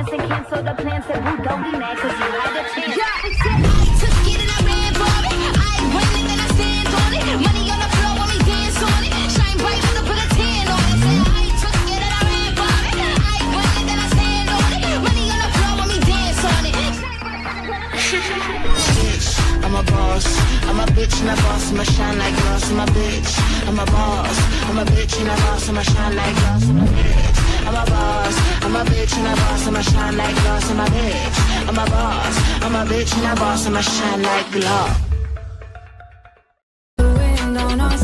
chance and cancel the plans. Said who don't be mad cause you had a chance. Yeah, I took it and I ran for it. I ain't winning and I stand on it. Money on the floor when we dance on it. Shine bright as I put a tan on it. Said I took it and I ran for it. I ain't winning and I stand on it. Money on the floor when we dance on it. I'm a boss, I'm a bitch and a boss, I'ma shine like glass, I'm a bitch. I'm a boss, I'm a bitch and a boss, I'ma shine like glass, I'm a bitch. I'm a boss, I'm a bitch and a boss, I'ma shine like glass, I'm a bitch. I'm a boss, I'm a bitch and a boss, I'ma shine like glass. The wind on our